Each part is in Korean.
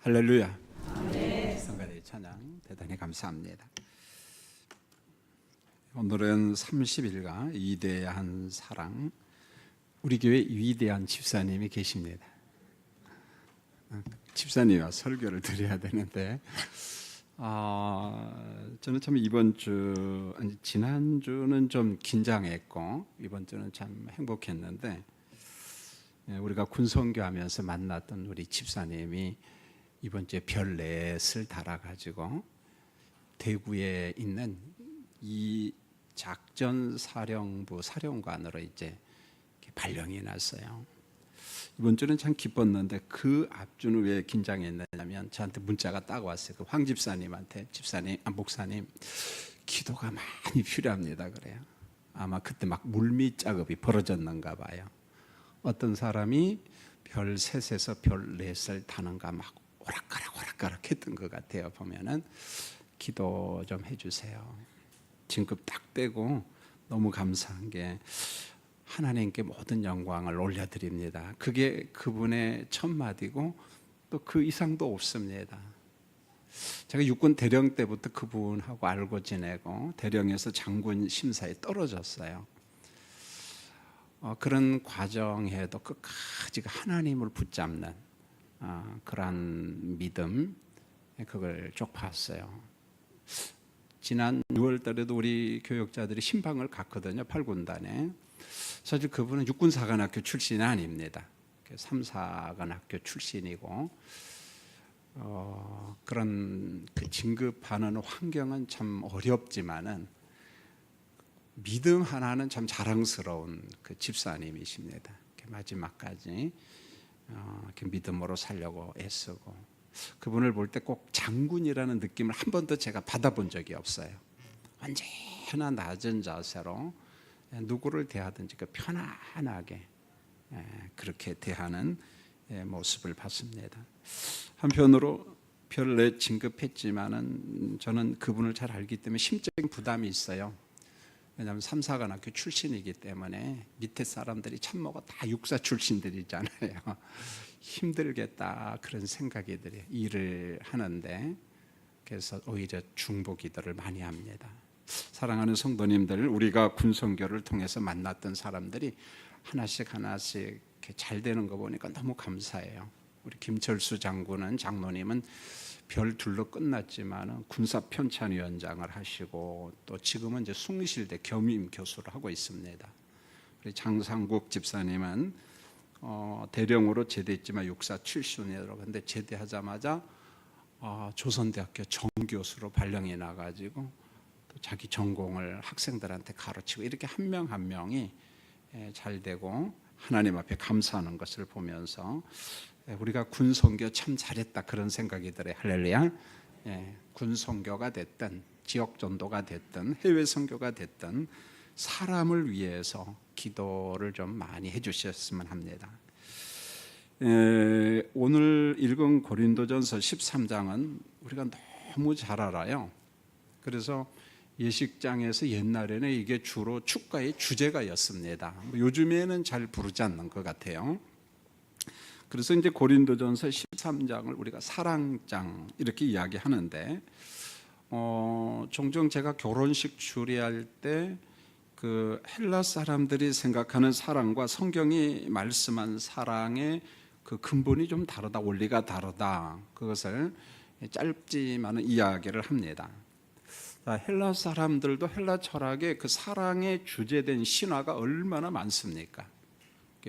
할렐루야. 성가대 찬양 대단히 감사합니다. 오늘은 30일가 위대한 사랑, 우리 교회 위대한 집사님이 계십니다. 집사님과 설교를 드려야 되는데 저는 참 지난주는 좀 긴장했고 이번 주는 참 행복했는데, 우리가 군선교하면서 만났던 우리 집사님이 이번 주에 별 넷을 달아가지고 대구에 있는 이 작전사령부 사령관으로 이제 발령이 났어요. 이번 주는 참 기뻤는데 그 앞주는 왜 긴장했냐면 저한테 문자가 딱 왔어요. 그 황 집사님한테, 목사님 기도가 많이 필요합니다 그래요. 아마 그때 막 물밑 작업이 벌어졌는가 봐요. 어떤 사람이 별 셋에서 별 넷을 타는가 막 오락가락 했던 것 같아요. 보면은 기도 좀 해주세요. 진급 딱 떼고 너무 감사한 게 하나님께 모든 영광을 올려드립니다. 그게 그분의 첫 마디고 또 그 이상도 없습니다. 제가 육군 대령 때부터 그분하고 알고 지내고 대령에서 장군 심사에 떨어졌어요. 그런 과정에도 끝까지 하나님을 붙잡는 그런 믿음, 그걸 쭉 봤어요. 지난 6월 달에도 우리 교역자들이 신방을 갔거든요. 8군단에. 사실 그분은 육군사관학교 출신이 아닙니다. 3사관학교 출신이고, 그런 그 진급하는 환경은 참 어렵지만은 믿음 하나는 참 자랑스러운 그 집사님이십니다. 마지막까지 이렇게 믿음으로 살려고 애쓰고, 그분을 볼 때 꼭 장군이라는 느낌을 한 번도 제가 받아본 적이 없어요. 언제나 낮은 자세로 누구를 대하든지 편안하게 그렇게 대하는 모습을 봤습니다. 한편으로 별내 진급했지만은 저는 그분을 잘 알기 때문에 심적인 부담이 있어요. 왜냐하면 3사관학교 출신이기 때문에 밑에 사람들이 참모가 다 육사 출신들이잖아요. 힘들겠다 그런 생각이 들어요. 일을 하는데. 그래서 오히려 중보 기도를 많이 합니다. 사랑하는 성도님들, 우리가 군선교를 통해서 만났던 사람들이 하나씩 이렇게 잘 되는 거 보니까 너무 감사해요. 우리 김철수 장로님은 별 둘로 끝났지만 군사편찬위원장을 하시고, 또 지금은 이제 숭실대 겸임 교수를 하고 있습니다. 우리 장상국 집사님은 대령으로 제대했지만 육사 출신이라고. 근데 제대하자마자 조선대학교 정교수로 발령이 나가지고 또 자기 전공을 학생들한테 가르치고, 이렇게 한 명 한 명이 잘 되고 하나님 앞에 감사하는 것을 보면서 우리가 군선교 참 잘했다 그런 생각이 들어요. 할렐루야. 군선교가 됐든 지역전도가 됐든 해외 선교가 됐든 사람을 위해서 기도를 좀 많이 해주셨으면 합니다. 오늘 읽은 고린도전서 13장은 우리가 너무 잘 알아요. 그래서 예식장에서 옛날에는 이게 주로 축가의 주제가였습니다. 요즘에는 잘 부르지 않는 것 같아요. 그래서 이제 고린도전서 13장을 우리가 사랑장 이렇게 이야기하는데, 종종 제가 결혼식 주례할 때 그 헬라 사람들이 생각하는 사랑과 성경이 말씀한 사랑의 그 근본이 좀 다르다, 원리가 다르다, 그것을 짧지만은 이야기를 합니다. 헬라 사람들도 헬라 철학의 그 사랑의 주제된 신화가 얼마나 많습니까?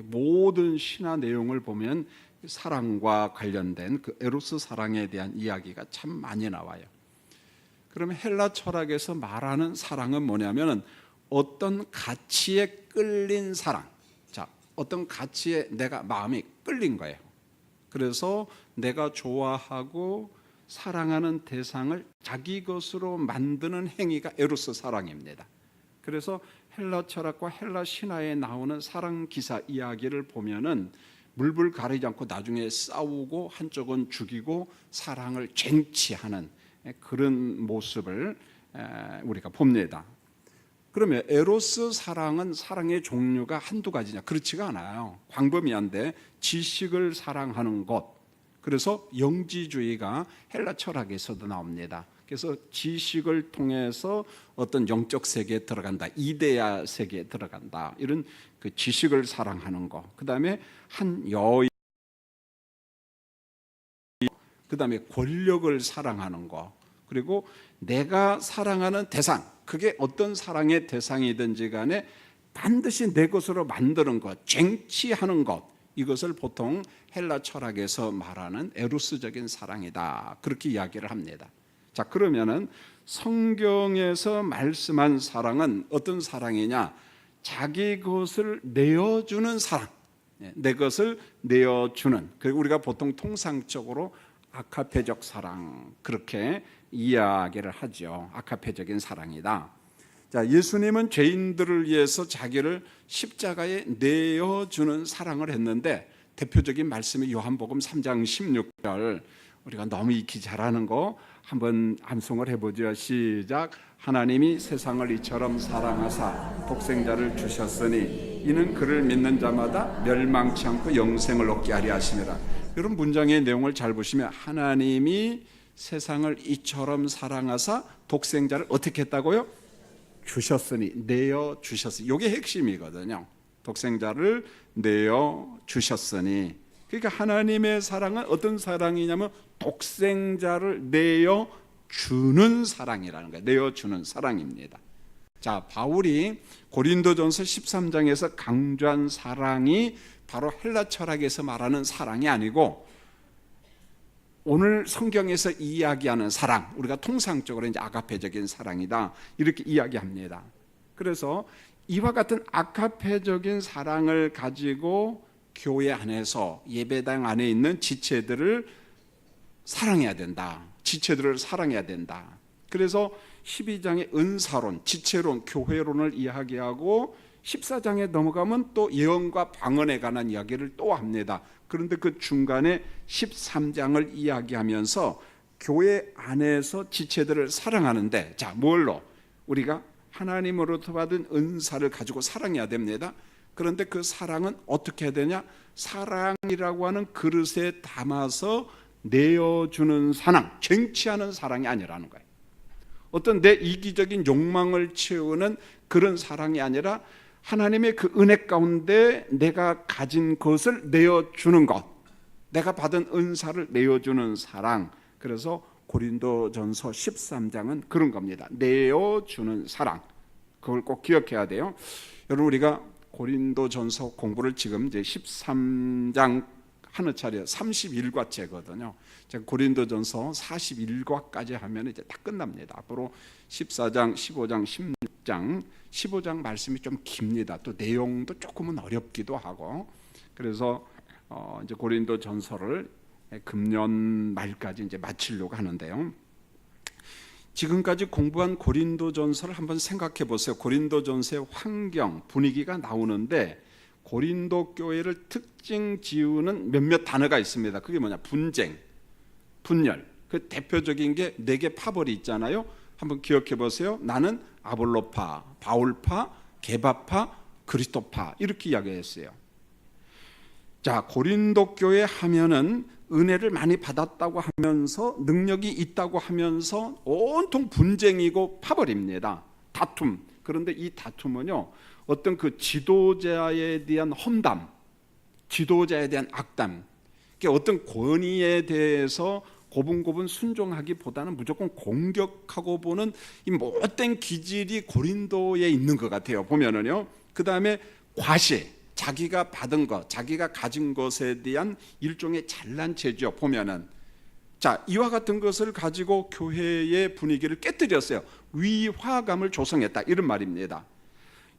모든 신화 내용을 보면 사랑과 관련된 그 에로스 사랑에 대한 이야기가 참 많이 나와요. 그러면 헬라 철학에서 말하는 사랑은 뭐냐면은 어떤 가치에 끌린 사랑. 자, 어떤 가치에 내가 마음이 끌린 거예요. 그래서 내가 좋아하고 사랑하는 대상을 자기 것으로 만드는 행위가 에로스 사랑입니다. 그래서 헬라 철학과 헬라 신화에 나오는 사랑 기사 이야기를 보면은 물불 가리지 않고 나중에 싸우고 한쪽은 죽이고 사랑을 쟁취하는 그런 모습을 우리가 봅니다. 그러면 에로스 사랑은 사랑의 종류가 한두 가지냐? 그렇지가 않아요. 광범위한데 지식을 사랑하는 것, 그래서 영지주의가 헬라 철학에서도 나옵니다. 그래서 지식을 통해서 어떤 영적 세계에 들어간다, 이데아 세계에 들어간다, 이런 그 지식을 사랑하는 거. 그다음에 한 여인, 그다음에 권력을 사랑하는 거. 그리고 내가 사랑하는 대상, 그게 어떤 사랑의 대상이든지 간에 반드시 내 것으로 만드는 것, 쟁취하는 것, 이것을 보통 헬라 철학에서 말하는 에로스적인 사랑이다, 그렇게 이야기를 합니다. 자, 그러면은 성경에서 말씀한 사랑은 어떤 사랑이냐? 자기 것을 내어주는 사랑, 내 것을 내어주는, 그리고 우리가 보통 통상적으로 아카페적 사랑, 그렇게 이야기를 하죠. 아카페적인 사랑이다. 자, 예수님은 죄인들을 위해서 자기를 십자가에 내어주는 사랑을 했는데, 대표적인 말씀이 요한복음 3장 16절, 우리가 너무 익히 잘하는 거 한번 암송을 해보죠. 시작. 하나님이 세상을 이처럼 사랑하사 독생자를 주셨으니 이는 그를 믿는 자마다 멸망치 않고 영생을 얻게 하려 하심이라. 이런 문장의 내용을 잘 보시면 하나님이 세상을 이처럼 사랑하사 독생자를 어떻게 했다고요? 주셨으니, 내어 주셨으니. 이게 핵심이거든요. 독생자를 내어 주셨으니. 그러니까 하나님의 사랑은 어떤 사랑이냐면 독생자를 내어 주는 사랑이라는 거예요. 내어 주는 사랑입니다. 자, 바울이 고린도전서 13장에서 강조한 사랑이 바로 헬라 철학에서 말하는 사랑이 아니고, 오늘 성경에서 이야기하는 사랑, 우리가 통상적으로 이제 아가페적인 사랑이다, 이렇게 이야기합니다. 그래서 이와 같은 아가페적인 사랑을 가지고 교회 안에서, 예배당 안에 있는 지체들을 사랑해야 된다. 지체들을 사랑해야 된다. 그래서 12장의 은사론, 지체론, 교회론을 이야기하고 14장에 넘어가면 또 예언과 방언에 관한 이야기를 또 합니다. 그런데 그 중간에 13장을 이야기하면서 교회 안에서 지체들을 사랑하는데, 자, 뭘로? 우리가 하나님으로부터 받은 은사를 가지고 사랑해야 됩니다. 그런데 그 사랑은 어떻게 해야 되냐? 사랑이라고 하는 그릇에 담아서 내어주는 사랑, 쟁취하는 사랑이 아니라는 거예요. 어떤 내 이기적인 욕망을 채우는 그런 사랑이 아니라 하나님의 그 은혜 가운데 내가 가진 것을 내어주는 것, 내가 받은 은사를 내어주는 사랑. 그래서 고린도전서 13장은 그런 겁니다. 내어주는 사랑. 그걸 꼭 기억해야 돼요. 여러분, 우리가 고린도전서 공부를 지금 이제 13장 하는 차례 31과째거든요. 고린도전서 41과까지 하면 이제 다 끝납니다. 앞으로 14장, 15장, 16장, 15장 말씀이 좀 깁니다. 또 내용도 조금은 어렵기도 하고, 그래서 이제 고린도전서를 금년 말까지 이제 마치려고 하는데요. 지금까지 공부한 고린도전서를 한번 생각해 보세요. 고린도전서의 환경, 분위기가 나오는데 고린도 교회를 특징 지우는 몇몇 단어가 있습니다. 그게 뭐냐? 분쟁, 분열. 그 대표적인 게 4개 파벌이 있잖아요. 한번 기억해 보세요. 나는 아볼로파, 바울파, 게바파, 그리스도파, 이렇게 이야기했어요. 자, 고린도 교회 하면은 은혜를 많이 받았다고 하면서 능력이 있다고 하면서 온통 분쟁이고 파벌입니다. 다툼. 그런데 이 다툼은요, 어떤 그 지도자에 대한 험담, 지도자에 대한 악담, 어떤 권위에 대해서 고분고분 순종하기보다는 무조건 공격하고 보는 이 못된 기질이 고린도에 있는 것 같아요. 보면은요. 그 다음에 과시, 자기가 받은 것, 자기가 가진 것에 대한 일종의 잘난체죠. 보면은, 자, 이와 같은 것을 가지고 교회의 분위기를 깨뜨렸어요. 위화감을 조성했다, 이런 말입니다.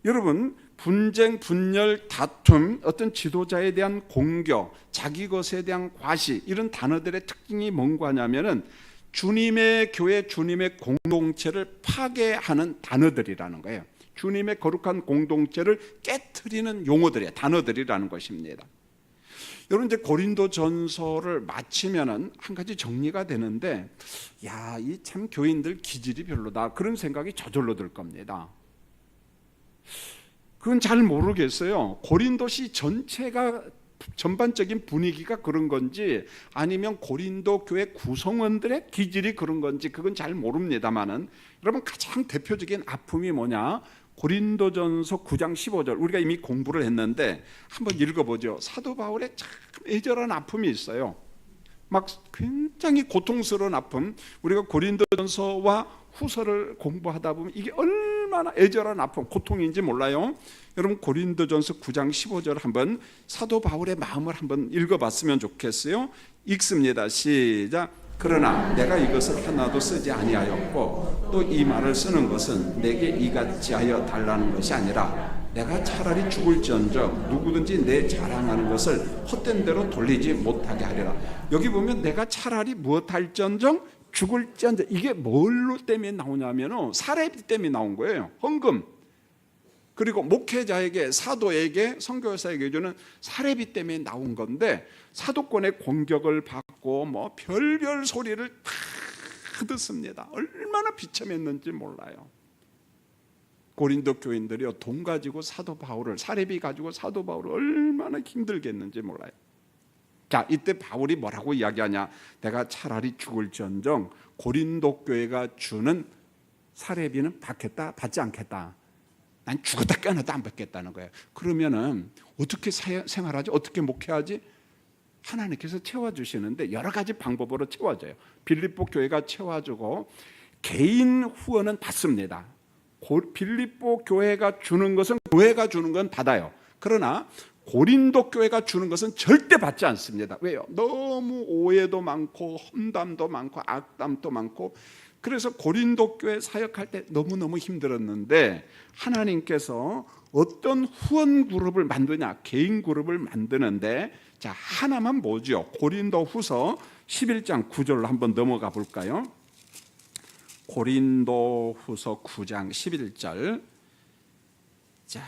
여러분, 분쟁, 분열, 다툼, 어떤 지도자에 대한 공격, 자기 것에 대한 과시, 이런 단어들의 특징이 뭔가 하냐면은 주님의 교회, 주님의 공동체를 파괴하는 단어들이라는 거예요. 주님의 거룩한 공동체를 깨트리는 용어들이에요. 단어들이라는 것입니다. 여러분, 이제 고린도전서를 마치면은 한 가지 정리가 되는데, 야, 이 참 교인들 기질이 별로다, 그런 생각이 저절로 들 겁니다. 그건 잘 모르겠어요. 고린도시 전체가 전반적인 분위기가 그런 건지 아니면 고린도 교회 구성원들의 기질이 그런 건지 그건 잘 모릅니다만은, 여러분 가장 대표적인 아픔이 뭐냐? 고린도전서 9장 15절 우리가 이미 공부를 했는데 한번 읽어보죠. 사도 바울의 참 애절한 아픔이 있어요. 막 굉장히 고통스러운 아픔. 우리가 고린도전서와 후서를 공부하다 보면 이게 얼마나 애절한 아픔, 고통인지 몰라요. 여러분 고린도전서 9장 15절 한번 사도 바울의 마음을 한번 읽어봤으면 좋겠어요. 읽습니다. 시작. 그러나 내가 이것을 하나도 쓰지 아니하였고 또 이 말을 쓰는 것은 내게 이같이 하여 달라는 것이 아니라 내가 차라리 죽을지언정 누구든지 내 자랑하는 것을 헛된 대로 돌리지 못하게 하리라. 여기 보면 내가 차라리 무엇할지언정 죽을지언정, 이게 뭘로 때문에 나오냐면 사례비 때문에 나온 거예요. 헌금, 그리고 목회자에게, 사도에게, 선교사에게 주는 사례비 때문에 나온 건데, 사도권의 공격을 받고 뭐 별별 소리를 다 듣습니다. 얼마나 비참했는지 몰라요. 고린도 교인들이요, 돈 가지고 사도 바울을, 사례비 가지고 사도 바울을 얼마나 힘들겠는지 몰라요. 자, 이때 바울이 뭐라고 이야기하냐? 내가 차라리 죽을지언정 고린도 교회가 주는 사례비는 받겠다, 받지 않겠다. 난 죽었다 깨어나도 안 받겠다는 거예요. 그러면은 어떻게 생활하지? 어떻게 목회하지? 하나님께서 채워주시는데 여러 가지 방법으로 채워줘요. 빌립보 교회가 채워주고 개인 후원은 받습니다. 빌립보 교회가 주는 것은 교회가 주는 건 받아요. 그러나 고린도 교회가 주는 것은 절대 받지 않습니다. 왜요? 너무 오해도 많고 험담도 많고 악담도 많고, 그래서 고린도 교회 사역할 때 너무너무 힘들었는데 하나님께서 어떤 후원 그룹을 만드냐, 개인 그룹을 만드는데, 자, 하나만 뭐죠? 고린도 후서 11장 9절로 한번 넘어가 볼까요? 고린도 후서 9장 11절. 자,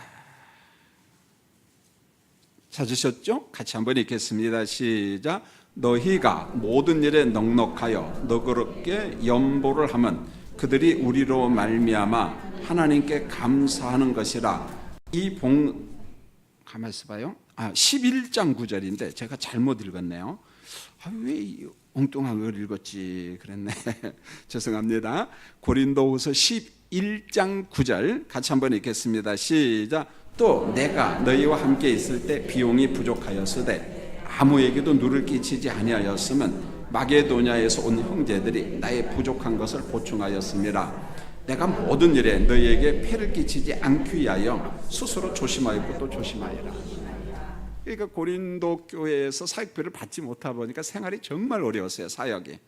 찾으셨죠? 같이 한번 읽겠습니다. 시작. 너희가 모든 일에 넉넉하여 너그럽게 연보를 하면 그들이 우리로 말미암아 하나님께 감사하는 것이라. 가만 있어봐요. 11장 9절인데 제가 잘못 읽었네요. 왜 엉뚱한 걸 읽었지 그랬네. 죄송합니다. 고린도후서 11장 9절 같이 한번 읽겠습니다. 시작. 또 내가 너희와 함께 있을 때 비용이 부족하였으되 아무에게도 누를 끼치지 아니하였으면 마게도냐에서 온 형제들이 나의 부족한 것을 보충하였습니다. 내가 모든 일에 너희에게 폐를 끼치지 않기 위하여 스스로 조심하였고 또 조심하여라. 그러니까 고린도 교회에서 사역비를 받지 못하다 보니까 생활이 정말 어려웠어요, 사역이.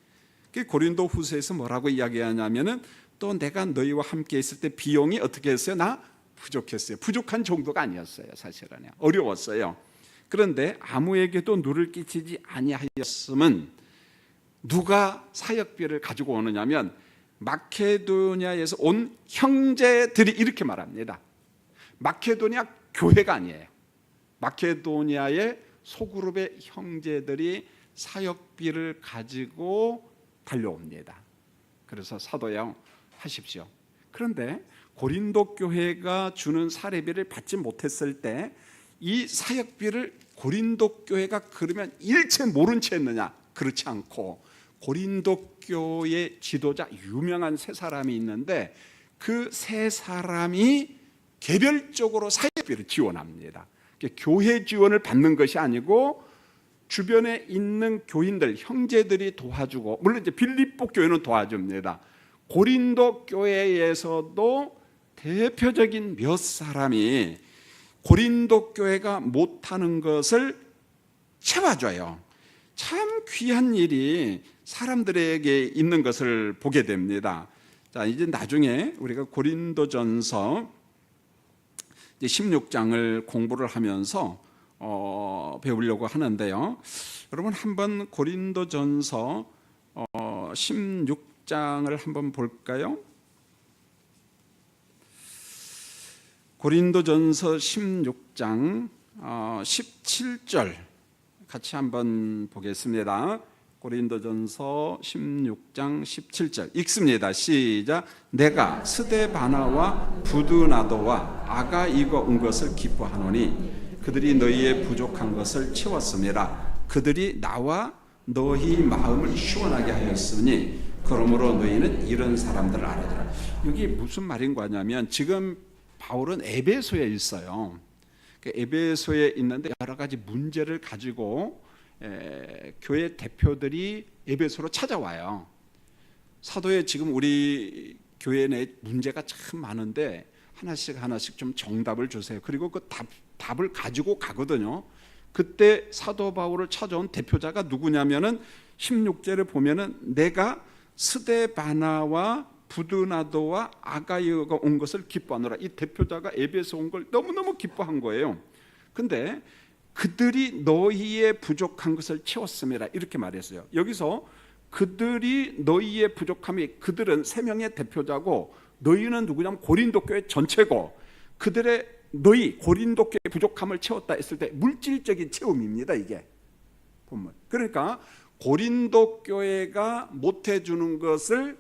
고린도 후서에서 뭐라고 이야기하냐면은 또 내가 너희와 함께 있을 때 비용이 어떻게 했어요? 나 부족했어요. 부족한 정도가 아니었어요. 사실은 어려웠어요. 그런데 아무에게도 누를 끼치지 아니하였음은 누가 사역비를 가지고 오느냐면 마케도니아에서 온 형제들이 이렇게 말합니다. 마케도니아 교회가 아니에요. 마케도니아의 소그룹의 형제들이 사역비를 가지고 달려옵니다. 그래서 사도요 하십시오. 그런데 고린도 교회가 주는 사례비를 받지 못했을 때 이 사역비를 고린도 교회가 그러면 일체 모른 채 했느냐? 그렇지 않고 고린도 교회 지도자 유명한 세 사람이 있는데 그 세 사람이 개별적으로 사역비를 지원합니다. 교회 지원을 받는 것이 아니고 주변에 있는 교인들, 형제들이 도와주고, 물론 이제 빌립보 교회는 도와줍니다. 고린도 교회에서도 대표적인 몇 사람이 고린도 교회가 못하는 것을 채워줘요. 참 귀한 일이 사람들에게 있는 것을 보게 됩니다. 자, 이제 나중에 우리가 고린도전서 16장을 공부를 하면서 배우려고 하는데요. 여러분 한번 고린도전서 16장을 한번 볼까요? 고린도전서 16장 17절 같이 한번 보겠습니다. 고린도전서 16장 17절 읽습니다. 시작. 내가 스데바나와 부드나도와 아가이거 온 것을 기뻐하노니 그들이 너희의 부족한 것을 채웠음이라. 그들이 나와 너희 마음을 시원하게 하였으니 그러므로 너희는 이런 사람들을 알아두라. 여기 무슨 말인 거냐면 지금 바울은 에베소에 있어요. 에베소에 있는데 여러 가지 문제를 가지고 교회 대표들이 에베소로 찾아와요. 사도에 지금 우리 교회 내 문제가 참 많은데 하나씩 좀 정답을 주세요. 그리고 그 답을 가지고 가거든요. 그때 사도 바울을 찾아온 대표자가 누구냐면은 16절에 보면은 내가 스데바나와 부드나도와 아가이어가 온 것을 기뻐하노라. 이 대표자가 에베소 온 걸 너무너무 기뻐한 거예요. 근데 그들이 너희의 부족한 것을 채웠음이라 이렇게 말했어요. 여기서 그들이 너희의 부족함이, 그들은 세 명의 대표자고 너희는 누구냐면 고린도 교회 전체고, 그들의 너희 고린도 교회 부족함을 채웠다 했을 때 물질적인 채움입니다. 이게 본문. 그러니까 고린도 교회가 못 해주는 것을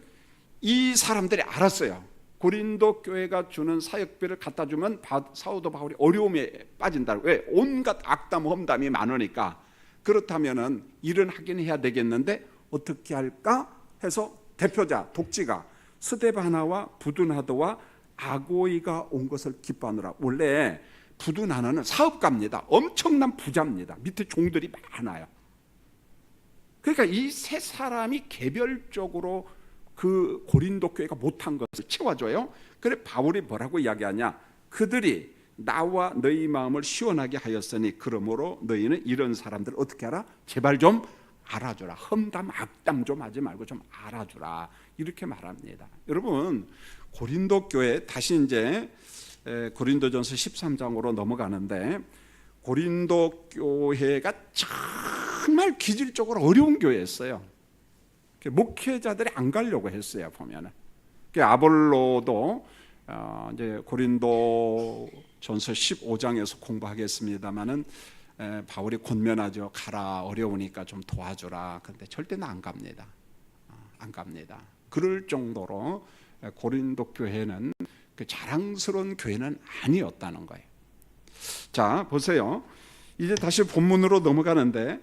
이 사람들이 알았어요. 고린도 교회가 주는 사역비를 갖다 주면 사도 바울이 어려움에 빠진다고. 왜? 온갖 악담 험담이 많으니까. 그렇다면은 일은 하긴 해야 되겠는데 어떻게 할까 해서 대표자 독지가 스데바나와 부두나도와 아고이가 온 것을 기뻐하느라. 원래 부두나는 사업가입니다. 엄청난 부자입니다. 밑에 종들이 많아요. 그러니까 이 세 사람이 개별적으로 그 고린도 교회가 못한 것을 채워줘요. 그래 바울이 뭐라고 이야기하냐? 그들이 나와 너희 마음을 시원하게 하였으니 그러므로 너희는 이런 사람들 어떻게 알아? 제발 좀 알아주라. 험담 악담 좀 하지 말고 좀 알아주라. 이렇게 말합니다. 여러분 고린도 교회, 다시 이제 고린도전서 13장으로 넘어가는데, 고린도 교회가 정말 기질적으로 어려운 교회였어요. 목회자들이 안 가려고 했어요. 보면은 아볼로도 이제 고린도전서 15장에서 공부하겠습니다만은 바울이 권면하죠. 가라, 어려우니까 좀 도와주라. 그런데 절대 안 갑니다. 안 갑니다. 그럴 정도로 고린도 교회는 그 자랑스러운 교회는 아니었다는 거예요. 자, 보세요. 이제 다시 본문으로 넘어가는데,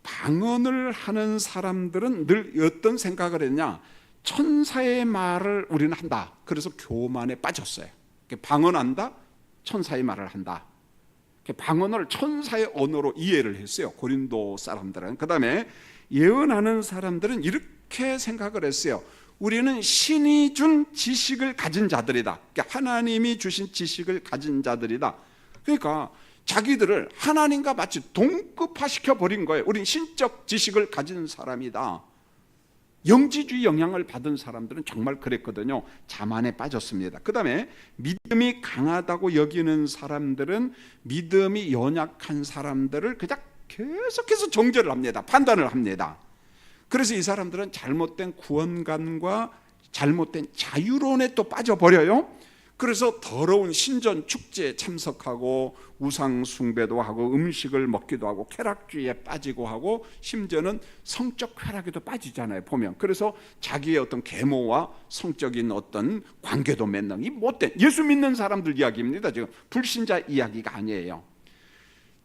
방언을 하는 사람들은 늘 어떤 생각을 했냐? 천사의 말을 우리는 한다. 그래서 교만에 빠졌어요. 방언한다, 천사의 말을 한다. 방언을 천사의 언어로 이해를 했어요. 고린도 사람들은. 그 다음에 예언하는 사람들은 이렇게 생각을 했어요. 우리는 신이 준 지식을 가진 자들이다. 하나님이 주신 지식을 가진 자들이다. 그러니까 자기들을 하나님과 마치 동급화시켜 버린 거예요. 우린 신적 지식을 가진 사람이다. 영지주의 영향을 받은 사람들은 정말 그랬거든요. 자만에 빠졌습니다. 그 다음에 믿음이 강하다고 여기는 사람들은 믿음이 연약한 사람들을 그냥 계속해서 정죄를 합니다. 판단을 합니다. 그래서 이 사람들은 잘못된 구원관과 잘못된 자유론에 또 빠져버려요. 그래서 더러운 신전 축제에 참석하고 우상 숭배도 하고 음식을 먹기도 하고 쾌락주의에 빠지고 하고 심지어는 성적 쾌락에도 빠지잖아요, 보면. 그래서 자기의 어떤 계모와 성적인 어떤 관계도 맺는, 이 못된 예수 믿는 사람들 이야기입니다. 지금 불신자 이야기가 아니에요.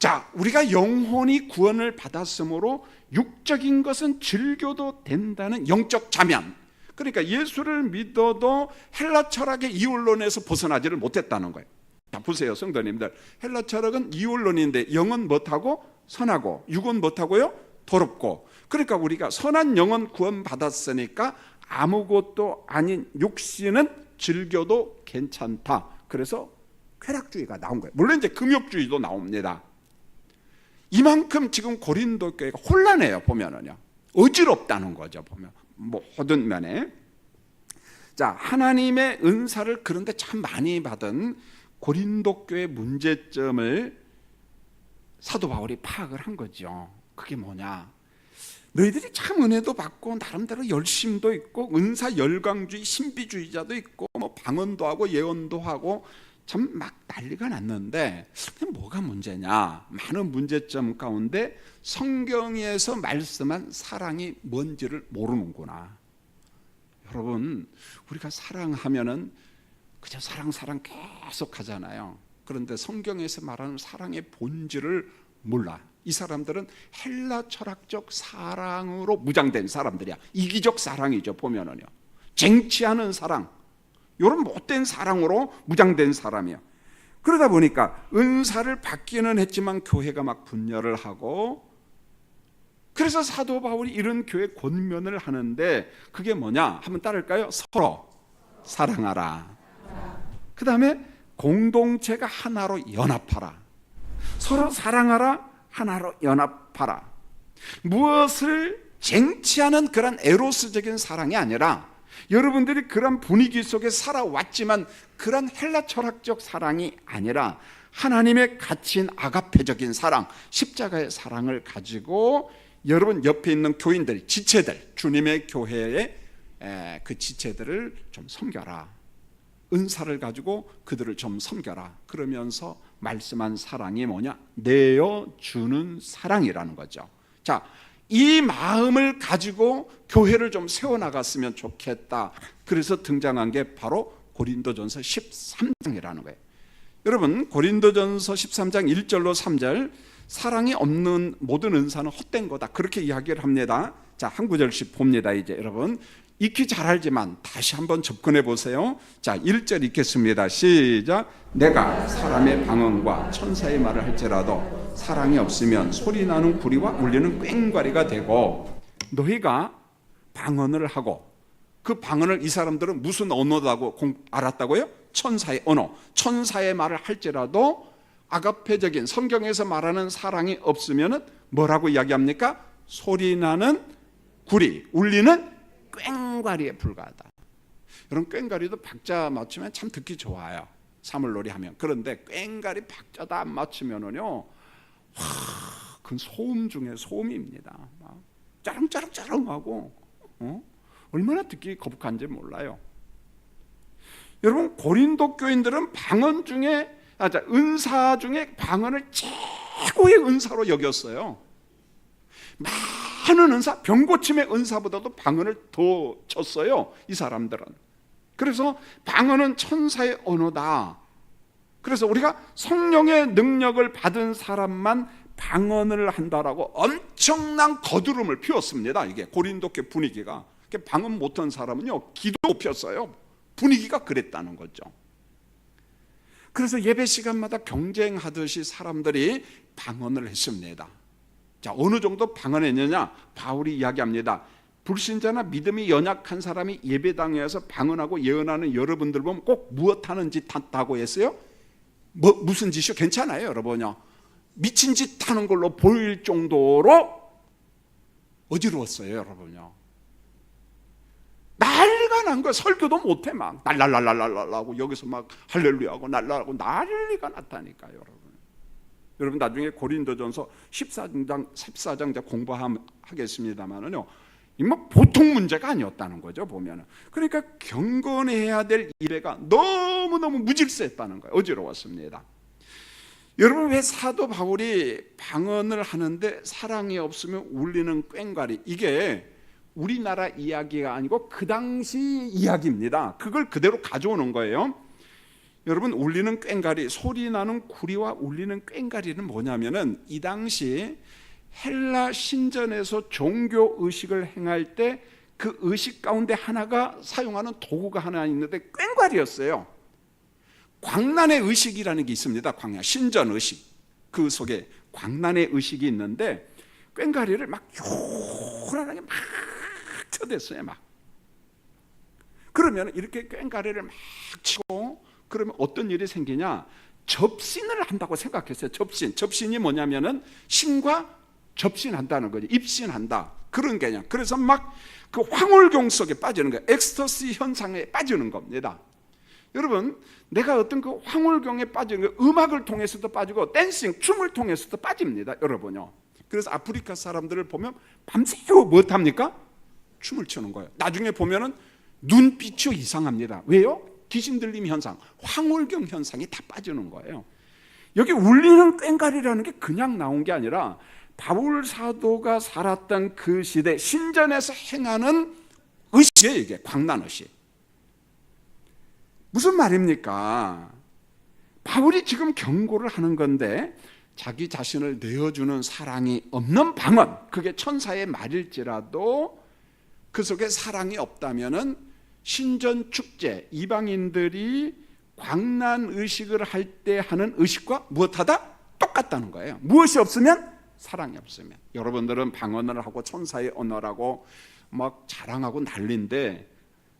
자, 우리가 영혼이 구원을 받았으므로 육적인 것은 즐겨도 된다는 영적 자면, 그러니까 예수를 믿어도 헬라 철학의 이원론에서 벗어나지를 못했다는 거예요. 자, 보세요, 성도님들. 헬라 철학은 이원론인데 영은 못하고 선하고, 육은 못하고요 더럽고. 그러니까 우리가 선한 영은 구원 받았으니까 아무것도 아닌 육신은 즐겨도 괜찮다. 그래서 쾌락주의가 나온 거예요. 물론 이제 금욕주의도 나옵니다. 이만큼 지금 고린도 교회가 혼란해요. 보면은요, 어지럽다는 거죠. 보면 모든 면에. 자, 하나님의 은사를 그런데 참 많이 받은 고린도 교회 문제점을 사도 바울이 파악을 한 거죠. 그게 뭐냐? 너희들이 참 은혜도 받고 나름대로 열심도 있고 은사 열광주의 신비주의자도 있고 뭐 방언도 하고 예언도 하고 참 막 난리가 났는데, 뭐가 문제냐? 많은 문제점 가운데 성경에서 말씀한 사랑이 뭔지를 모르는구나. 여러분, 우리가 사랑하면은 그저 사랑 계속 하잖아요. 그런데 성경에서 말하는 사랑의 본질을 몰라. 이 사람들은 헬라 철학적 사랑으로 무장된 사람들이야. 이기적 사랑이죠. 보면은요, 쟁취하는 사랑, 이런 못된 사랑으로 무장된 사람이야. 그러다 보니까 은사를 받기는 했지만 교회가 막 분열을 하고, 그래서 사도 바울이 이런 교회 권면을 하는데, 그게 뭐냐? 한번 따를까요? 서로 사랑하라. 그 다음에 공동체가 하나로 연합하라. 서로 사랑하라, 하나로 연합하라. 무엇을 쟁취하는 그런 에로스적인 사랑이 아니라, 여러분들이 그런 분위기 속에 살아왔지만 그런 헬라 철학적 사랑이 아니라 하나님의 가치인 아가페적인 사랑, 십자가의 사랑을 가지고 여러분 옆에 있는 교인들, 지체들, 주님의 교회의 그 지체들을 좀 섬겨라. 은사를 가지고 그들을 좀 섬겨라. 그러면서 말씀한 사랑이 뭐냐? 내어주는 사랑이라는 거죠. 자, 이 마음을 가지고 교회를 좀 세워나갔으면 좋겠다. 그래서 등장한 게 바로 고린도전서 13장이라는 거예요. 여러분, 고린도전서 13장 1절로 3절, 사랑이 없는 모든 은사는 헛된 거다, 그렇게 이야기를 합니다. 자, 한 구절씩 봅니다. 이제 여러분 익히 잘 알지만 다시 한번 접근해 보세요. 자, 1절 읽겠습니다. 시작. 내가 사람의 방언과 천사의 말을 할지라도 사랑이 없으면 소리나는 구리와 울리는 꽹과리가 되고, 너희가 방언을 하고, 그 방언을 이 사람들은 무슨 언어라고 알았다고요? 천사의 언어. 천사의 말을 할지라도 아가페적인 성경에서 말하는 사랑이 없으면 뭐라고 이야기합니까? 소리나는 구리, 울리는 꽹과리에 불과하다. 여러분, 꽹과리도 박자 맞추면 참 듣기 좋아요. 사물놀이 하면. 그런데 꽹과리 박자다 안 맞추면은요, 그 소음 중에 소음입니다. 짜릉짜릉짜릉하고, 얼마나 듣기 거북한지 몰라요. 여러분, 고린도 교인들은 방언 중에, 은사 중에 방언을 최고의 은사로 여겼어요. 많은 은사, 병고침의 은사보다도 방언을 더 쳤어요, 이 사람들은. 그래서 방언은 천사의 언어다. 그래서 우리가 성령의 능력을 받은 사람만 방언을 한다라고 엄청난 거두름을 피웠습니다. 이게 고린도 교회 분위기가. 방언 못한 사람은요, 기도 못 폈어요. 분위기가 그랬다는 거죠. 그래서 예배 시간마다 경쟁하듯이 사람들이 방언을 했습니다. 자, 어느 정도 방언했느냐? 바울이 이야기합니다. 불신자나 믿음이 연약한 사람이 예배당에 와서 방언하고 예언하는 여러분들 보면 꼭 무엇하는 짓 한다고 했어요? 무슨 짓이요? 괜찮아요, 여러분요. 미친 짓 하는 걸로 보일 정도로 어지러웠어요, 여러분요. 난리가 난 거야. 설교도 못해. 막 날랄랄랄랄라고 여기서 막 할렐루야하고 날라하고 난리가 났다니까요, 여러분. 여러분, 나중에 고린도전서 14장 공부하겠습니다만은요, 뭐 보통 문제가 아니었다는 거죠, 보면은. 그러니까 경건해야 될 예배가 너무너무 무질서했다는 거예요. 어지러웠습니다. 여러분, 왜 사도 바울이 방언을 하는데 사랑이 없으면 울리는 꽹과리, 이게 우리나라 이야기가 아니고 그 당시 이야기입니다. 그걸 그대로 가져오는 거예요. 여러분, 울리는 꽹과리, 소리나는 구리와 울리는 꽹과리는 뭐냐면은, 이 당시 헬라 신전에서 종교 의식을 행할 때 그 의식 가운데 하나가 사용하는 도구가 하나 있는데 꽹과리였어요. 광란의 의식이라는 게 있습니다. 광란, 신전 의식. 그 속에 광란의 의식이 있는데 꽹과리를 막 요란하게 막 쳐댔어요. 막. 그러면 이렇게 꽹과리를 막 치고, 그러면 어떤 일이 생기냐? 접신을 한다고 생각했어요. 접신이 뭐냐면은 신과 접신한다는 거죠. 입신한다, 그런 개념. 그래서 막 그 황홀경 속에 빠지는 거예요. 엑스터시 현상에 빠지는 겁니다. 여러분, 내가 어떤 그 황홀경에 빠지는 거, 음악을 통해서도 빠지고 댄싱, 춤을 통해서도 빠집니다, 여러분요. 그래서 아프리카 사람들을 보면 밤새고 무엇합니까? 춤을 추는 거예요. 나중에 보면은 눈빛이 이상합니다. 왜요? 귀신 들림 현상, 황홀경 현상이 다 빠지는 거예요. 여기 울리는 꽹과리라는 게 그냥 나온 게 아니라 바울 사도가 살았던 그 시대 신전에서 행하는 의식이에요. 이게 광란 의식. 무슨 말입니까? 바울이 지금 경고를 하는 건데, 자기 자신을 내어주는 사랑이 없는 방언, 그게 천사의 말일지라도 그 속에 사랑이 없다면은 신전 축제, 이방인들이 광란 의식을 할 때 하는 의식과 무엇하다? 똑같다는 거예요. 무엇이 없으면? 사랑이 없으면. 여러분들은 방언을 하고 천사의 언어라고 막 자랑하고 난리인데,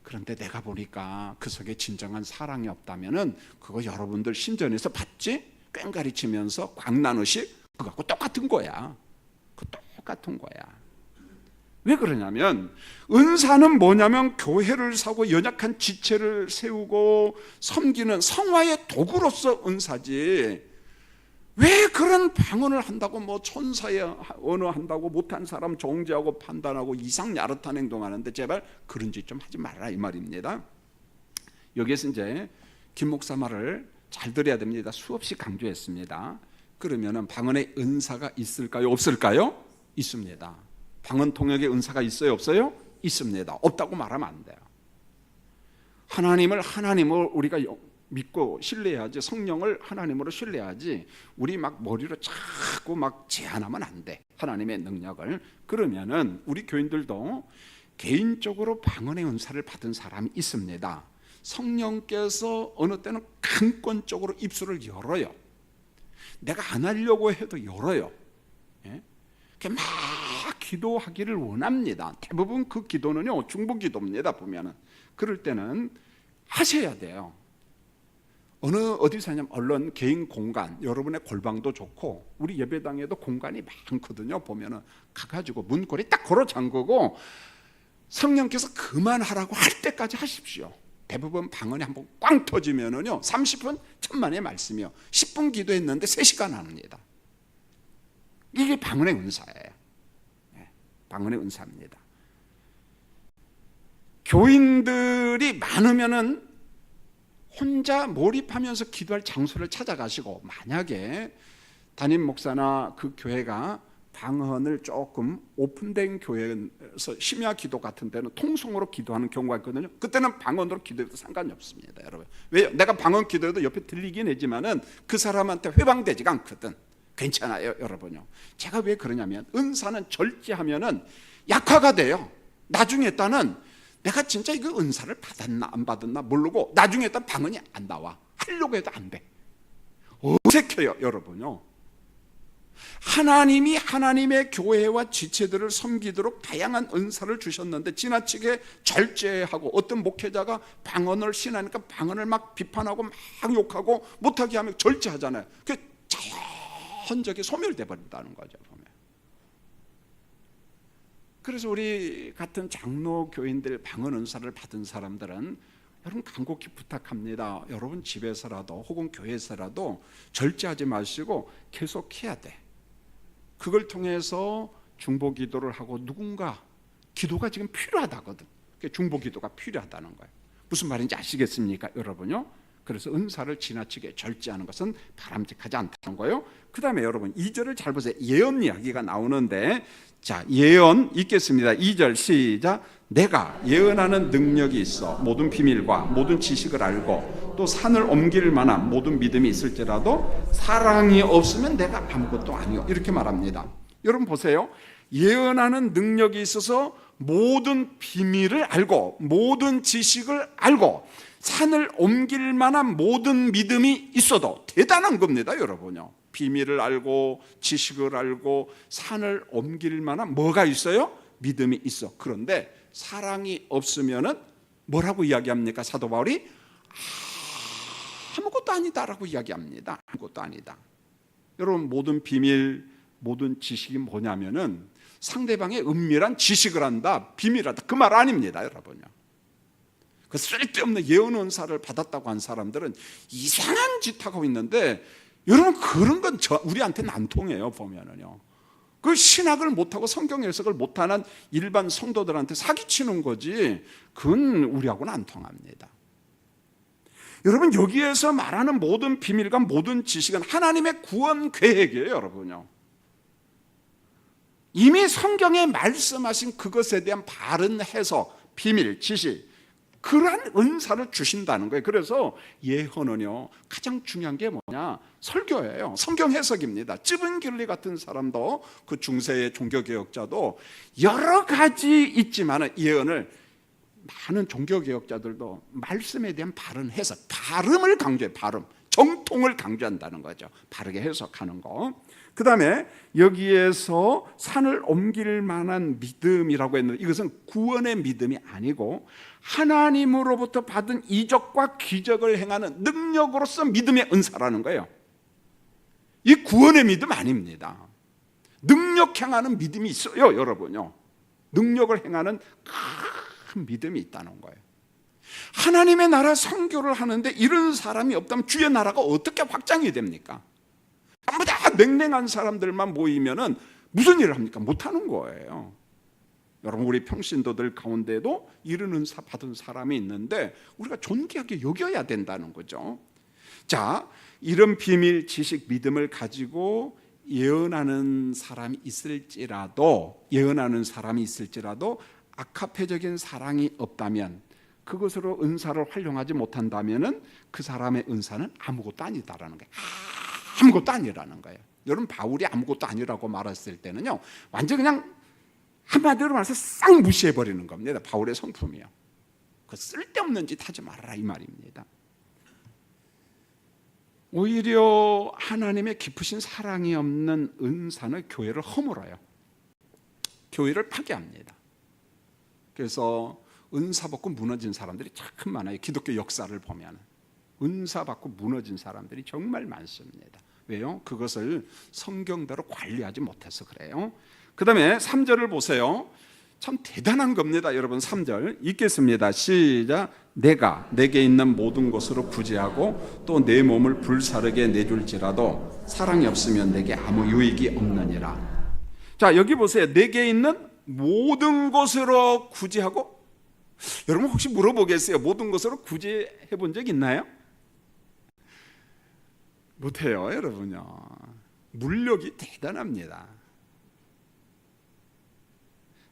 그런데 내가 보니까 그 속에 진정한 사랑이 없다면은 그거 여러분들 신전에서 봤지? 꽹가리 치면서 광란의식, 그거하고 똑같은 거야. 그 똑같은 거야. 왜 그러냐면, 은사는 뭐냐면 교회를 사고 연약한 지체를 세우고 섬기는 성화의 도구로서 은사지, 왜 그런 방언을 한다고 뭐 천사의 언어 한다고 못한 사람 정죄하고 판단하고 이상 야릇한 행동하는데, 제발 그런 짓 좀 하지 말라 이 말입니다. 여기에서 이제 김 목사 말을 잘 들어야 됩니다. 수없이 강조했습니다. 그러면은 방언의 은사가 있을까요? 없을까요? 있습니다. 방언 통역의 은사가 있어요? 없어요? 있습니다. 없다고 말하면 안 돼요. 하나님을 우리가 믿고 신뢰해야지, 성령을 하나님으로 신뢰해야지, 우리 막 머리로 자꾸 막 제한하면 안 돼, 하나님의 능력을. 그러면은 우리 교인들도 개인적으로 방언의 은사를 받은 사람이 있습니다. 성령께서 어느 때는 강권적으로 입술을 열어요. 내가 안 하려고 해도 열어요. 예? 막 기도하기를 원합니다. 대부분 그 기도는요, 중보기도입니다. 보면은 그럴 때는 하셔야 돼요. 어디서 하냐면, 얼른 개인 공간, 여러분의 골방도 좋고 우리 예배당에도 공간이 많거든요. 보면은 가가지고 문고리 딱 걸어 잠그고 성령께서 그만하라고 할 때까지 하십시오. 대부분 방언이 한번 꽝 터지면은요, 30분 천만의 말씀이요, 10분 기도했는데 3시간 합니다. 이게 방언의 은사예요. 방언의 은사입니다. 교인들이 많으면은 혼자 몰입하면서 기도할 장소를 찾아가시고, 만약에 담임 목사나 그 교회가 방언을 조금 오픈된 교회에서 심야 기도 같은 데는 통성으로 기도하는 경우가 있거든요. 그때는 방언으로 기도해도 상관이 없습니다, 여러분. 왜요? 내가 방언 기도해도 옆에 들리긴 하지만은 그 사람한테 회방되지가 않거든. 괜찮아요, 여러분요. 제가 왜 그러냐면, 은사는 절제하면은 약화가 돼요. 나중에 따는 내가 진짜 이거 은사를 받았나 안 받았나 모르고 나중에 따는 방언이 안 나와. 하려고 해도 안 돼. 어색해요, 여러분요. 하나님이 하나님의 교회와 지체들을 섬기도록 다양한 은사를 주셨는데, 지나치게 절제하고, 어떤 목회자가 방언을 신하니까 방언을 막 비판하고 막 욕하고 못하게 하면 절제하잖아요. 그게 자연적이 소멸돼 버린다는 거죠, 보면. 그래서 우리 같은 장로 교인들 방언 은사를 받은 사람들은, 여러분 간곡히 부탁합니다. 여러분 집에서라도 혹은 교회에서라도 절제하지 마시고 계속 해야 돼. 그걸 통해서 중보 기도를 하고, 누군가 기도가 지금 필요하다거든. 중보 기도가 필요하다는 거예요. 무슨 말인지 아시겠습니까, 여러분요? 그래서 은사를 지나치게 절제하는 것은 바람직하지 않다는 거예요. 그 다음에 여러분 2절을 잘 보세요. 예언 이야기가 나오는데, 자, 예언 읽겠습니다. 2절 시작. 내가 예언하는 능력이 있어 모든 비밀과 모든 지식을 알고 또 산을 옮길 만한 모든 믿음이 있을지라도 사랑이 없으면 내가 아무것도 아니요, 이렇게 말합니다. 여러분 보세요. 예언하는 능력이 있어서 모든 비밀을 알고 모든 지식을 알고 산을 옮길 만한 모든 믿음이 있어도, 대단한 겁니다, 여러분요. 비밀을 알고 지식을 알고 산을 옮길 만한 뭐가 있어요? 믿음이 있어. 그런데 사랑이 없으면은 뭐라고 이야기합니까? 사도 바울이 아무것도 아니다라고 이야기합니다. 아무것도 아니다. 여러분, 모든 비밀, 모든 지식이 뭐냐면은 상대방의 은밀한 지식을 한다, 비밀하다, 그 말 아닙니다, 여러분요. 그 쓸데없는 예언 은사를 받았다고 한 사람들은 이상한 짓 하고 있는데, 여러분 그런 건 우리한테는 안 통해요. 보면은요, 그 신학을 못하고 성경 해석을 못하는 일반 성도들한테 사기치는 거지, 그건 우리하고는 안 통합니다. 여러분, 여기에서 말하는 모든 비밀과 모든 지식은 하나님의 구원 계획이에요, 여러분요. 이미 성경에 말씀하신 그것에 대한 바른 해석, 비밀, 지식, 그러한 은사를 주신다는 거예요. 그래서 예언은요, 가장 중요한 게 뭐냐? 설교예요. 성경 해석입니다. 찌븐길리 같은 사람도, 그 중세의 종교개혁자도 여러 가지 있지만 예언을, 많은 종교개혁자들도 말씀에 대한 바른 해석, 발음을 강조해요. 발음, 정통을 강조한다는 거죠. 바르게 해석하는 거. 그 다음에 여기에서 산을 옮길 만한 믿음이라고 했는데, 이것은 구원의 믿음이 아니고 하나님으로부터 받은 이적과 기적을 행하는 능력으로서 믿음의 은사라는 거예요. 이 구원의 믿음 아닙니다. 능력 행하는 믿음이 있어요, 여러분요. 능력을 행하는 큰 믿음이 있다는 거예요. 하나님의 나라 선교를 하는데 이런 사람이 없다면 주의 나라가 어떻게 확장이 됩니까? 전부 다 냉랭한 사람들만 모이면은 무슨 일을 합니까? 못하는 거예요. 여러분, 우리 평신도들 가운데도 이런 은사 받은 사람이 있는데 우리가 존귀하게 여겨야 된다는 거죠. 자, 이런 비밀, 지식, 믿음을 가지고 예언하는 사람이 있을지라도 아카페적인 사랑이 없다면, 그것으로 은사를 활용하지 못한다면은 그 사람의 은사는 아무것도 아니다라는 거예요. 아무것도 아니라는 거예요. 여러분, 바울이 아무것도 아니라고 말했을 때는요, 완전 그냥 한마디로 말해서 싹 무시해버리는 겁니다. 바울의 성품이요. 그 쓸데없는 짓 하지 말아라, 이 말입니다. 오히려 하나님의 깊으신 사랑이 없는 은사는 교회를 허물어요. 교회를 파괴합니다. 그래서 은사 받고 무너진 사람들이 참 많아요. 기독교 역사를 보면 은사 받고 무너진 사람들이 정말 많습니다. 왜요? 그것을 성경대로 관리하지 못해서 그래요. 그 다음에 3절을 보세요. 참 대단한 겁니다, 여러분. 3절 읽겠습니다. 시작. 내가 내게 있는 모든 것으로 구제하고 또 내 몸을 불사르게 내줄지라도 사랑이 없으면 내게 아무 유익이 없느니라. 자, 여기 보세요. 내게 있는 모든 것으로 구제하고, 여러분 혹시 물어보겠어요? 모든 것으로 구제해 본 적 있나요? 못해요, 여러분요. 물력이 대단합니다.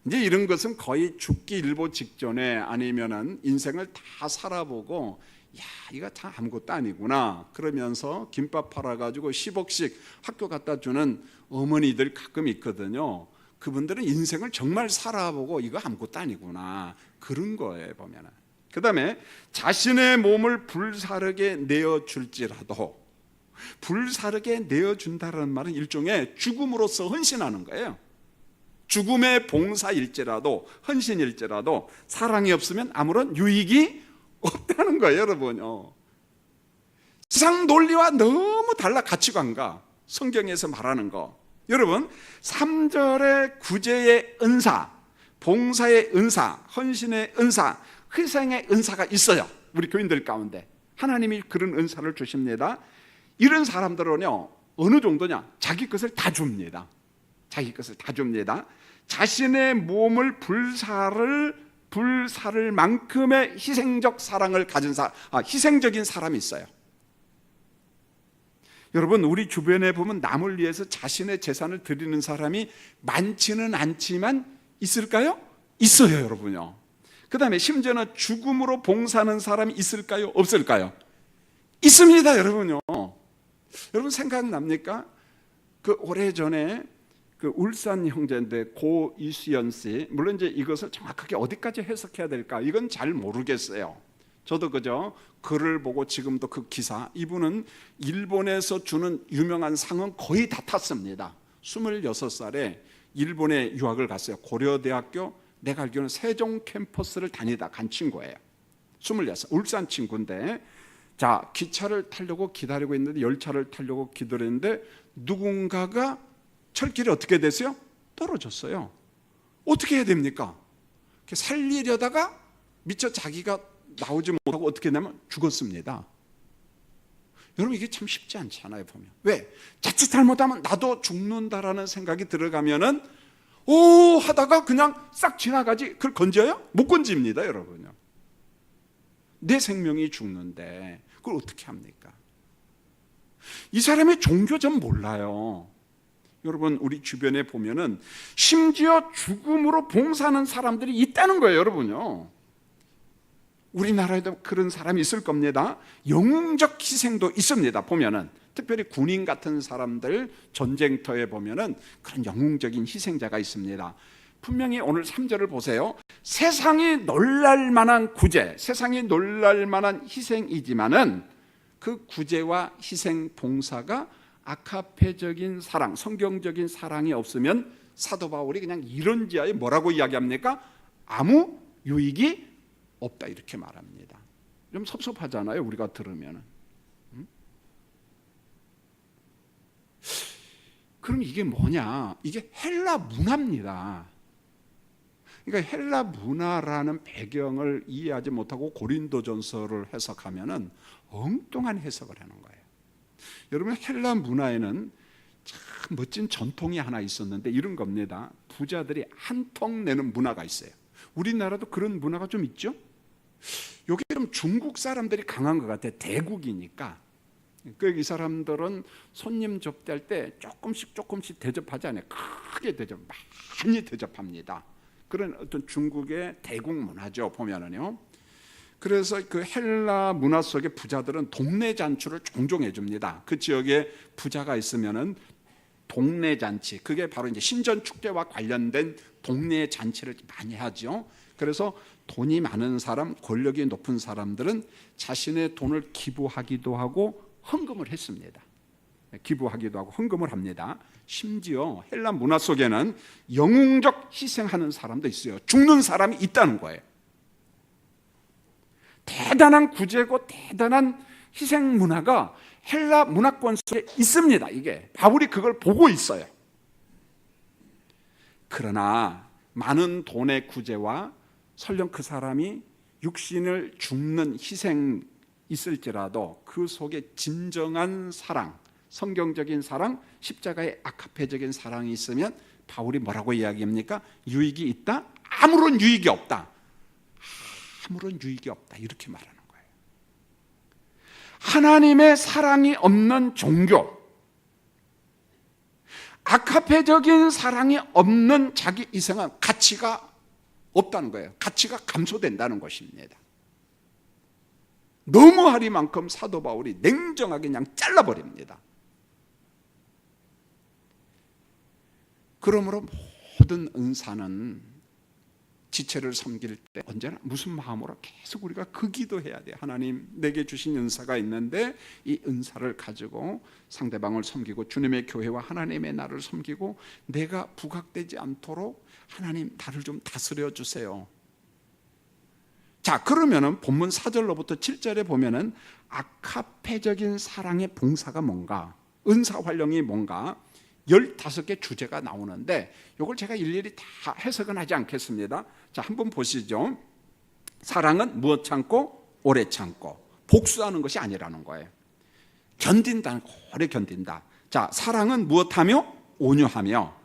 이제 이런 것은 거의 죽기 일보 직전에, 아니면은 인생을 다 살아보고, 야, 이거 다 아무것도 아니구나 그러면서 김밥 팔아가지고 10억씩 학교 갖다 주는 어머니들 가끔 있거든요. 그분들은 인생을 정말 살아보고 이거 아무것도 아니구나, 그런 거예요, 보면은. 그 다음에 자신의 몸을 불사르게 내어줄지라도, 불사르게 내어준다는 말은 일종의 죽음으로써 헌신하는 거예요. 죽음의 봉사일지라도, 헌신일지라도 사랑이 없으면 아무런 유익이 없다는 거예요, 여러분요. 세상 논리와 너무 달라, 가치관과 성경에서 말하는 거. 여러분, 3절의 구제의 은사, 봉사의 은사, 헌신의 은사, 희생의 은사가 있어요, 우리 교인들 가운데. 하나님이 그런 은사를 주십니다. 이런 사람들은요, 어느 정도냐? 자기 것을 다 줍니다. 자기 것을 다 줍니다. 자신의 몸을 불사를 만큼의 희생적 사랑을 가진 희생적인 사람이 있어요. 여러분, 우리 주변에 보면 남을 위해서 자신의 재산을 드리는 사람이 많지는 않지만 있을까요? 있어요, 여러분요. 그 다음에 심지어는 죽음으로 봉사하는 사람이 있을까요? 없을까요? 있습니다, 여러분요. 여러분 생각납니까? 그 오래전에 그 울산 형제인데 고 이수연 씨, 물론 이제 이것을 정확하게 어디까지 해석해야 될까, 이건 잘 모르겠어요. 저도 그저 글을 보고 지금도 그 기사, 이분은 일본에서 주는 유명한 상은 거의 다 탔습니다. 26살에 일본에 유학을 갔어요. 고려대학교, 내가 알기로는 세종 캠퍼스를 다니다 간 친구예요. 26, 울산 친구인데, 자, 기차를 타려고 기다리고 있는데, 열차를 타려고 기다리는데 누군가가 철길이 어떻게 됐어요? 떨어졌어요. 어떻게 해야 됩니까? 살리려다가 미처 자기가 나오지 못하고 어떻게 했냐면 죽었습니다. 여러분, 이게 참 쉽지 않잖아요, 보면. 왜? 자칫 잘못하면 나도 죽는다라는 생각이 들어가면은 오 하다가 그냥 싹 지나가지, 그걸 건져요? 못 건집니다, 여러분요. 내 생명이 죽는데 그걸 어떻게 합니까? 이 사람의 종교 좀 몰라요. 여러분, 우리 주변에 보면은 심지어 죽음으로 봉사하는 사람들이 있다는 거예요, 여러분요. 우리나라에도 그런 사람이 있을 겁니다. 영웅적 희생도 있습니다. 보면은 특별히 군인 같은 사람들 전쟁터에 보면은 그런 영웅적인 희생자가 있습니다. 분명히 오늘 3절을 보세요. 세상이 놀랄 만한 구제, 세상이 놀랄 만한 희생이지만은 그 구제와 희생 봉사가 아카페적인 사랑, 성경적인 사랑이 없으면 사도 바울이 그냥 이런지하에 뭐라고 이야기합니까? 아무 유익이 없다 이렇게 말합니다. 좀 섭섭하잖아요, 우리가 들으면. 그럼 이게 뭐냐? 이게 헬라 문화입니다. 그러니까 헬라 문화라는 배경을 이해하지 못하고 고린도전서를 해석하면은 엉뚱한 해석을 하는 거예요. 여러분, 헬라 문화에는 참 멋진 전통이 하나 있었는데 이런 겁니다. 부자들이 한턱 내는 문화가 있어요. 우리나라도 그런 문화가 좀 있죠? 여기 좀 중국 사람들이 강한 것 같아요. 대국이니까. 이 사람들은 손님 접대할 때 조금씩 대접하지 않아요. 크게 대접, 많이 대접합니다. 그런 어떤 중국의 대국 문화죠, 보면은요. 그래서 그 헬라 문화 속의 부자들은 동네 잔치를 종종 해줍니다. 그 지역에 부자가 있으면은 동네 잔치, 그게 바로 이제 신전 축제와 관련된 동네 잔치를 많이 하죠. 그래서 돈이 많은 사람, 권력이 높은 사람들은 자신의 돈을 기부하기도 하고 헌금을 했습니다. 기부하기도 하고 헌금을 합니다. 심지어 헬라 문화 속에는 영웅적 희생하는 사람도 있어요. 죽는 사람이 있다는 거예요. 대단한 구제고 대단한 희생 문화가 헬라 문화권 속에 있습니다. 이게 바울이 그걸 보고 있어요. 그러나 많은 돈의 구제와 설령 그 사람이 육신을 죽는 희생 있을지라도 그 속에 진정한 사랑, 성경적인 사랑, 십자가의 아카페적인 사랑이 있으면 바울이 뭐라고 이야기합니까? 유익이 있다? 아무런 유익이 없다. 아무런 유익이 없다. 이렇게 말하는 거예요. 하나님의 사랑이 없는 종교, 아카페적인 사랑이 없는 자기 희생은 가치가 없다는 거예요. 가치가 감소된다는 것입니다. 너무하리만큼 사도 바울이 냉정하게 그냥 잘라버립니다. 그러므로 모든 은사는 지체를 섬길 때 언제나 무슨 마음으로 계속 우리가 그 기도해야 돼요. 하나님, 내게 주신 은사가 있는데 이 은사를 가지고 상대방을 섬기고 주님의 교회와 하나님의 나를 섬기고 내가 부각되지 않도록 하나님 나를 좀 다스려 주세요. 자, 그러면은 본문 4절로부터 7절에 보면은 아카페적인 사랑의 봉사가 뭔가, 은사 활용이 뭔가 15개 주제가 나오는데 이걸 제가 일일이 다 해석은 하지 않겠습니다. 자, 한번 보시죠. 사랑은 무엇 참고 오래 참고, 복수하는 것이 아니라는 거예요. 견딘다, 오래 견딘다. 자, 사랑은 무엇하며 온유하며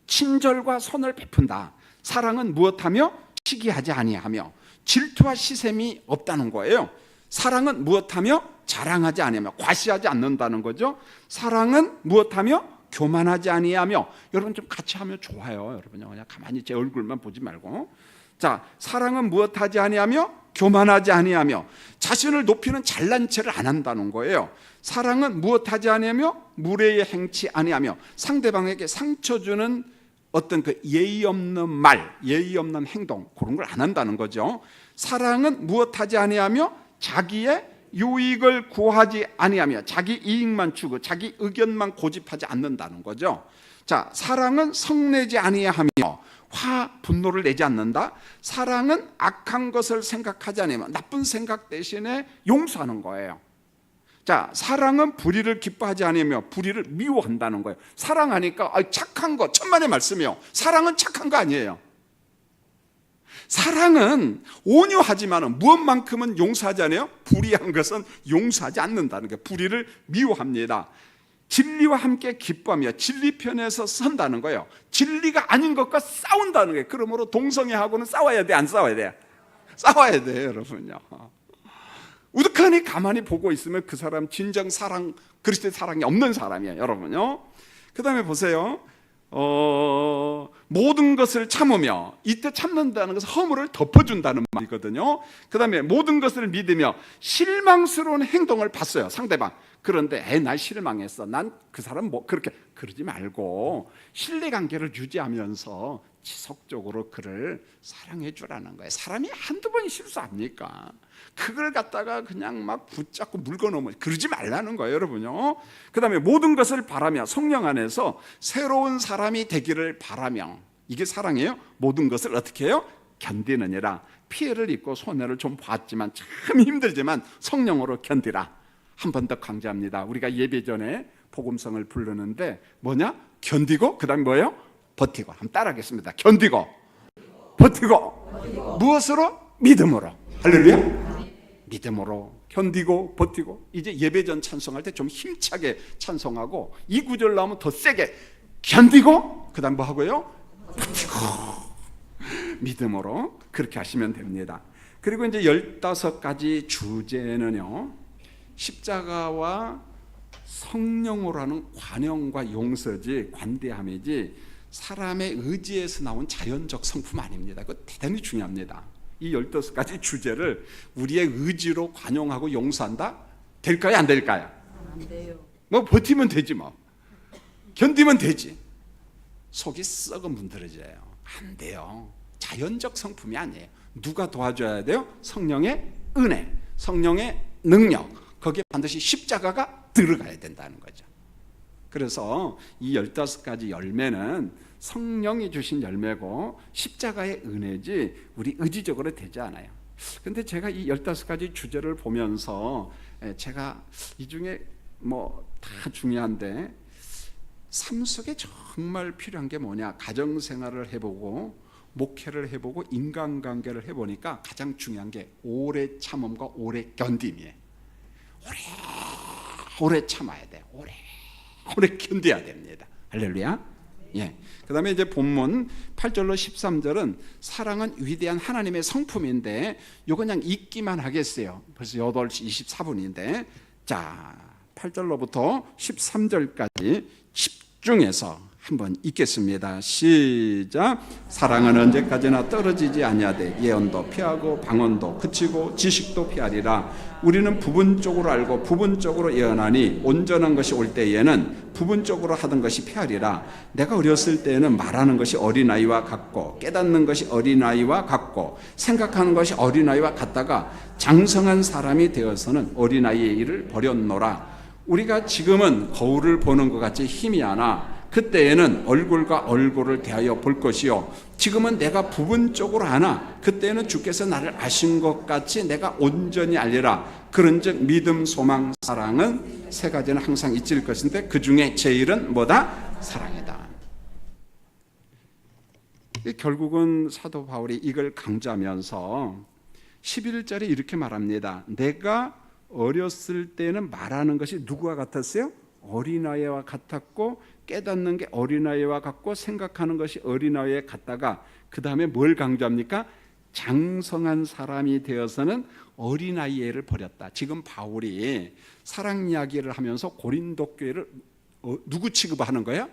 친절과 선을 베푼다. 사랑은 무엇하며 시기하지 아니하며 질투와 시샘이 없다는 거예요. 사랑은 무엇하며 자랑하지 아니하며 과시하지 않는다는 거죠. 사랑은 무엇하며 교만하지 아니하며, 여러분 좀 같이 하면 좋아요. 여러분 그냥 가만히 제 얼굴만 보지 말고. 자, 사랑은 무엇하지 아니하며 교만하지 아니하며 자신을 높이는 잘난 체를 안 한다는 거예요. 사랑은 무엇하지 아니하며 무례에 행치 아니하며 상대방에게 상처 주는 어떤 그 예의 없는 말, 예의 없는 행동, 그런 걸 안 한다는 거죠. 사랑은 무엇하지 아니하며 자기의 유익을 구하지 아니하며 자기 이익만 추구, 자기 의견만 고집하지 않는다는 거죠. 자, 사랑은 성내지 아니하며 분노를 내지 않는다. 사랑은 악한 것을 생각하지 않으며 나쁜 생각 대신에 용서하는 거예요. 자, 사랑은 불의를 기뻐하지 않으며 불의를 미워한다는 거예요. 사랑하니까 착한 거, 천만의 말씀이요. 사랑은 착한 거 아니에요. 사랑은 온유하지만 무엇만큼은 용서하지 않아요? 불의한 것은 용서하지 않는다는 거예요. 불의를 미워합니다. 진리와 함께 기뻐하며 진리 편에서 선다는 거예요. 진리가 아닌 것과 싸운다는 거예요. 그러므로 동성애하고는 싸워야 돼, 안 싸워야 돼? 싸워야 돼요, 여러분요. 우두커니 가만히 보고 있으면 그 사람 진정 사랑, 그리스도의 사랑이 없는 사람이에요, 여러분요. 그 다음에 보세요. 모든 것을 참으며, 이때 참는다는 것은 허물을 덮어준다는 말이거든요. 그 다음에 모든 것을 믿으며 실망스러운 행동을 봤어요, 상대방. 그런데 나 실망했어, 난 그 사람 뭐 그렇게, 그러지 말고 신뢰관계를 유지하면서 지속적으로 그를 사랑해 주라는 거예요. 사람이 한두 번 실수합니까? 그걸 갖다가 그냥 막 붙잡고 물고 넘어, 그러지 말라는 거예요, 여러분요. 그 다음에 모든 것을 바라며, 성령 안에서 새로운 사람이 되기를 바라며, 이게 사랑이에요. 모든 것을 어떻게 해요? 견디느니라. 피해를 입고 손해를 좀 봤지만, 참 힘들지만 성령으로 견디라. 한 번 더 강조합니다. 우리가 예배 전에 복음성을 부르는데 뭐냐? 견디고, 그 다음에 뭐예요? 버티고. 한번 따라하겠습니다. 견디고, 버티고. 무엇으로? 믿음으로. 할렐루야. 믿음으로 견디고 버티고. 이제 예배전 찬송할 때 좀 힘차게 찬송하고, 이 구절 나오면 더 세게 견디고, 그 다음 뭐 하고요? 버티고. 믿음으로 그렇게 하시면 됩니다. 그리고 이제 15가지 주제는요, 십자가와 성령으로 하는 관용과 용서지, 관대함이지 사람의 의지에서 나온 자연적 성품 아닙니다. 그거 대단히 중요합니다. 이 15가지 주제를 우리의 의지로 관용하고 용서한다? 될까요? 안 될까요? 안 돼요. 뭐 버티면 되지, 뭐 견디면 되지. 속이 썩어 문드러져요. 안 돼요. 자연적 성품이 아니에요. 누가 도와줘야 돼요? 성령의 은혜, 성령의 능력. 거기에 반드시 십자가가 들어가야 된다는 거죠. 그래서 이 15가지 열매는 성령이 주신 열매고 십자가의 은혜지 우리 의지적으로 되지 않아요. 근데 제가 이 15가지 주제를 보면서 제가 이 중에 뭐 다 중요한데, 삶 속에 정말 필요한 게 뭐냐? 가정생활을 해보고 목회를 해보고 인간관계를 해보니까 가장 중요한 게 오래 참음과 오래 견딤이에요. 오래 참아야 돼요. 오래 견뎌야 됩니다. 할렐루야. 예. 그 다음에 이제 본문 8절로 13절은 사랑은 위대한 하나님의 성품인데, 요거 그냥 읽기만 하겠어요. 벌써 8시 24분인데. 자, 8절로부터 13절까지 집중해서 한번 읽겠습니다. 시작. 사랑은 언제까지나 떨어지지 아니하되 예언도 피하고 방언도 그치고 지식도 피하리라. 우리는 부분적으로 알고 부분적으로 예언하니 온전한 것이 올 때에는 부분적으로 하던 것이 피하리라. 내가 어렸을 때에는 말하는 것이 어린아이와 같고 깨닫는 것이 어린아이와 같고 생각하는 것이 어린아이와 같다가 장성한 사람이 되어서는 어린아이의 일을 버렸노라. 우리가 지금은 거울을 보는 것 같이 힘이 하나 그때에는 얼굴과 얼굴을 대하여 볼 것이요, 지금은 내가 부분적으로 아나 그때에는 주께서 나를 아신 것 같이 내가 온전히 알리라. 그런즉 믿음, 소망, 사랑은 세 가지는 항상 있을 것인데 그 중에 제일은 뭐다? 사랑이다. 결국은 사도 바울이 이걸 강조하면서 11절에 이렇게 말합니다. 내가 어렸을 때는 말하는 것이 누구와 같았어요? 어린아이와 같았고 깨닫는 게 어린아이와 같고 생각하는 것이 어린아이와 같다가 그 다음에 뭘 강조합니까? 장성한 사람이 되어서는 어린아이를 버렸다. 지금 바울이 사랑 이야기를 하면서 고린도 교회를 누구 취급하는 거예요?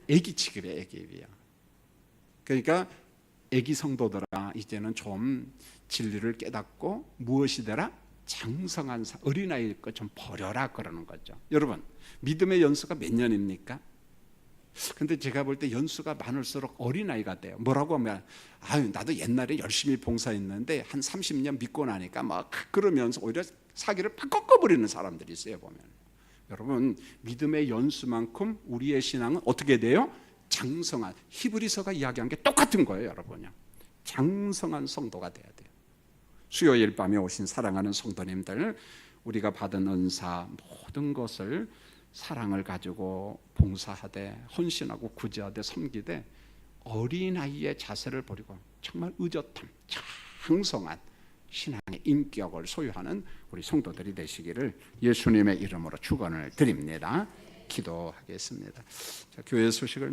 애기 취급이에요. 애기예요. 그러니까 애기 성도들아, 이제는 좀 진리를 깨닫고 무엇이 되라? 장성한 어린아이일 것 좀 버려라 그러는 거죠. 여러분, 믿음의 연수가 몇 년입니까? 근데 제가 볼 때 연수가 많을수록 어린아이가 돼요. 뭐라고 하면, 아유, 나도 옛날에 열심히 봉사했는데 한 30년 믿고 나니까 막 그러면서 오히려 사기를 팍 꺾어버리는 사람들이 있어요, 보면. 여러분, 믿음의 연수만큼 우리의 신앙은 어떻게 돼요? 장성한, 히브리서가 이야기한 게 똑같은 거예요, 여러분요. 장성한 성도가 돼야 돼요. 수요일 밤에 오신 사랑하는 성도님들, 우리가 받은 은사 모든 것을 사랑을 가지고 봉사하되 헌신하고 구제하되 섬기되 어린아이의 자세를 버리고 정말 의젓함, 장성한 신앙의 인격을 소유하는 우리 성도들이 되시기를 예수님의 이름으로 축원을 드립니다. 기도하겠습니다. 자, 교회 소식을